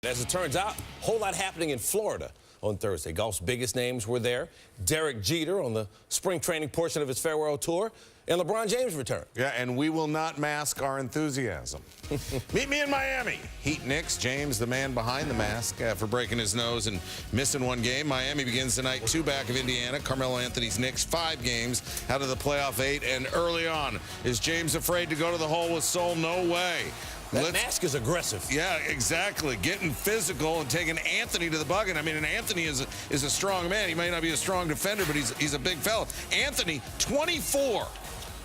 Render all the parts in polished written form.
As it turns out, a whole lot happening in Florida on Thursday. Golf's biggest names were there. Derek Jeter on the spring training portion of his farewell tour, and LeBron James returned. Yeah, and we will not mask our enthusiasm. Meet me in Miami. Heat Knicks, James, the man behind the mask, for breaking his nose and missing one game. Miami begins tonight 2 back of Indiana. Carmelo Anthony's Knicks 5 games out of the playoff 8. And early on, is James afraid to go to the hole with Sol? No way. That mask is aggressive. Yeah, exactly. Getting physical and taking Anthony to the bucket. I mean, and Anthony is a strong man. He may not be a strong defender, but he's a big fella. Anthony, 24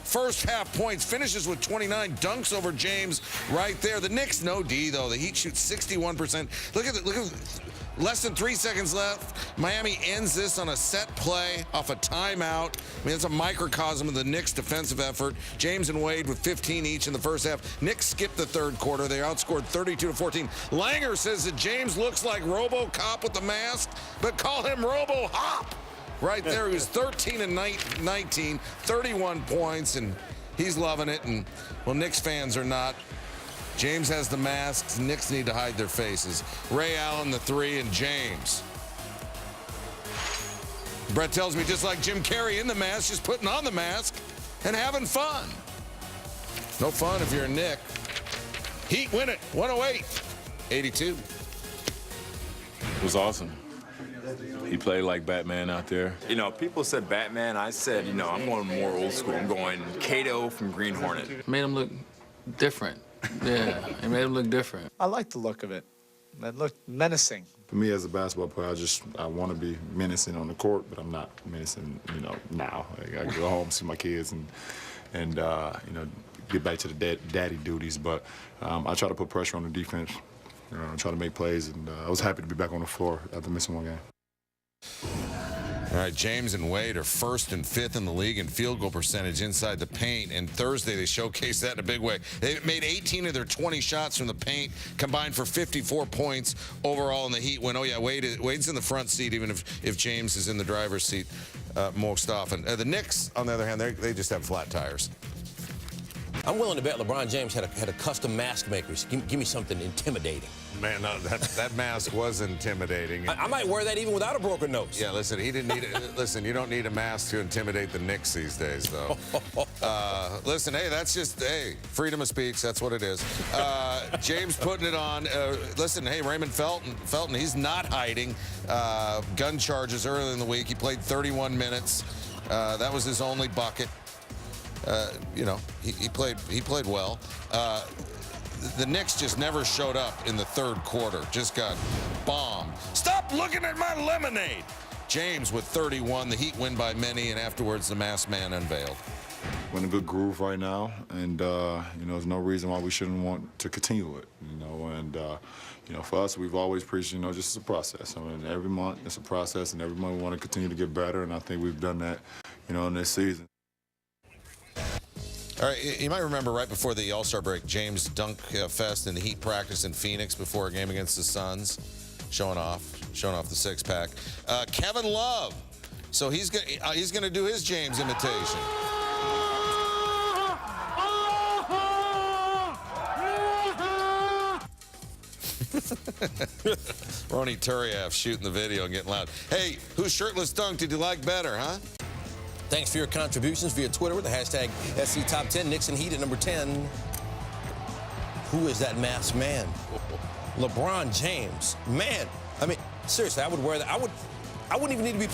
first half points, finishes with 29, dunks over James right there. The Knicks, no D, though. The Heat shoot 61%. Look at less than 3 seconds left. Miami ends this on a set play off a timeout. I mean, it's a microcosm of the Knicks' defensive effort. James and Wade with 15 each in the first half. Knicks skipped the third quarter. They outscored 32-14. Langer says that James looks like RoboCop with the mask, but call him Robo-Hop. Right there, he was 13 and 19, 31 points, and he's loving it. And, well, Knicks fans are not. James has the masks. Knicks need to hide their faces. Ray Allen, the 3, and James. Brett tells me just like Jim Carrey in the mask, just putting on the mask and having fun. No fun if you're a Knick. Heat win it, 108-82. It was awesome. He played like Batman out there. You know, people said Batman. I said, you know, I'm going more old school. I'm going Kato from Green Hornet. Made him look different. Yeah, it made him look different. I like the look of it. It looked menacing. For me as a basketball player, I want to be menacing on the court, but I'm not menacing, you know, now. I go home, see my kids, and you know, get back to the daddy duties. But I try to put pressure on the defense, you know, try to make plays, and I was happy to be back on the floor after missing one game. All right, James and Wade are 1st and 5th in the league in field goal percentage inside the paint, and Thursday they showcased that in a big way. They made 18 of their 20 shots from the paint, combined for 54 points overall in the Heat win. Oh, yeah, Wade's in the front seat, even if James is in the driver's seat most often. The Knicks, on the other hand, they just have flat tires. I'm willing to bet LeBron James had a custom mask maker. Give me something intimidating. Man, no, that mask was intimidating. I might wear that even without a broken nose. Yeah, listen, he didn't need it. Listen, you don't need a mask to intimidate the Knicks these days, though. Listen, hey, that's just, hey, freedom of speech. That's what it is. James putting it on. Listen, hey, Raymond Felton, he's not hiding. Gun charges earlier in the week. He played 31 minutes. That was his only bucket. You know, he played well. The Knicks just never showed up in the third quarter. Just got bombed. Stop looking at my lemonade. James with 31. The Heat win by many, and afterwards the masked man unveiled. We're in a good groove right now, and you know, there's no reason why we shouldn't want to continue it. You know, and you know, for us, we've always preached, you know, just it's a process. I mean, every month it's a process, and every month we want to continue to get better, and I think we've done that, you know, in this season. All right, you might remember right before the All-Star break, James dunk fest in the Heat practice in Phoenix before a game against the Suns, showing off the six-pack. Kevin Love, so he's gonna do his James imitation. Ronnie Turiaf shooting the video and getting loud. Hey, whose shirtless dunk did you like better, huh? Thanks for your contributions via Twitter with the hashtag SCTop10. Knicks and Heat at number 10. Who is that masked man? LeBron James. Man, I mean, seriously, I would wear that. I wouldn't even need to be